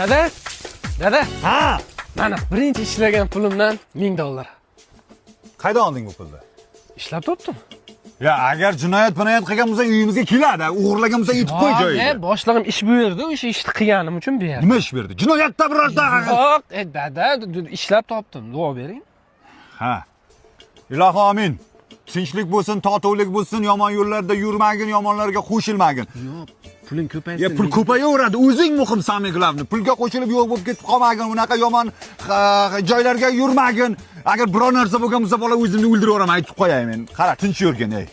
Dada. Ha, Mana birinchi ishlagan pulimdan $1000. qaydan olding bu pulni? Ishlab topdim. Ya agar jinoyat qilgan bo'lsa uyimizga keladi, o'g'irlagan bo'lsa yutib qo'y joyiga. Boshlig'im ish buyurdi, o'sha ishni qilganim uchun berdi. Nima ish berdi? Jinoyatda birorta. Yo'q, dada, ishlab topdim. Duo bering. Ha. Ilohi amin. Tinchlik bo'lsin, totuvlik bo'lsin, yomon yo'llarda yurmagin, yomonlarga qo'shilmagin. Yo'q, puling ko'paysin. Ya pul ko'payaveradi, o'zing muhim Samiglavni. Pulga qo'shilib yo'q bo'lib ketib qolmagin, unaqa yomon joylarga yurmagin. Agar biror narsa bo'lgan bo'lsa, bola o'zimni o'ldiraveraman, aytib qo'yay men. Qara, tinch yurgin, ey.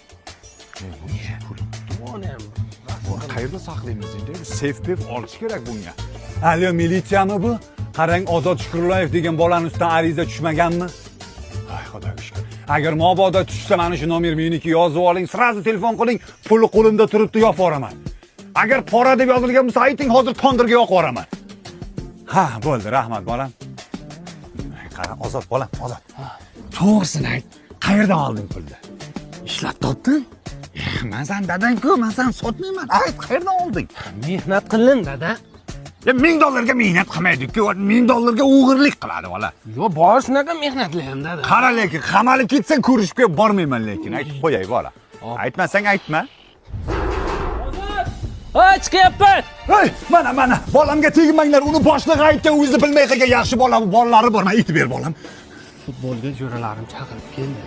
Buni qayerda saqlaymiz endi? Seyf-pef olish kerak bunga. Alyo, militsiyami bu? Qarang, Ozod Shukurulayev degan bolaning ustidan ariza tushmaganmi? Ay, xudoga shukr. Agar mabodo tushsa, mana shu nomer meniki yozib oling, srazu telefon qiling, puli qo'limda turibdi, yopib yuboraman. Agar pora deb yozilgan bo'lsa, ayting, hozir tondirga yoqib yuboraman. Ha, bo'ldi, rahmat bolam. Qara, Ozod bolam, Ozod. To'g'risini ayt. Qayerdan olding pulni? Ishlab topdim. Men san dadang-ku, men san sotmayman. Ayt, qayerdan olding? Mehnat qildim, dada. Ya $1000 mehnat qilmaydi-ku, $1000 o'g'irlik qiladi bola. Yo'q, bor shunaqa mehnatlayam, dada. Qara lekin, qamalib ketsang ko'rishga bormayman lekin. Aytib qo'yay bola. Aytmasang aytma. Hoy, chiqyapman. Hey, mana, bolamga tegmanglar. Uni boshlig'i aytgan, o'zi bilmay qilgan yaxshi bola, bolalari bor. Men aytib ber bolam. Futbolga jo'ralarim chaqirib keldi.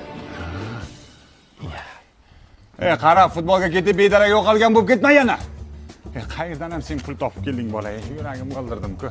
Qara, futbolga ketib bedarak yo'qolgan bo'lib ketma yana. Qayerdan ham sen pul topib kelding bola? Yuragim qildirdim-ku.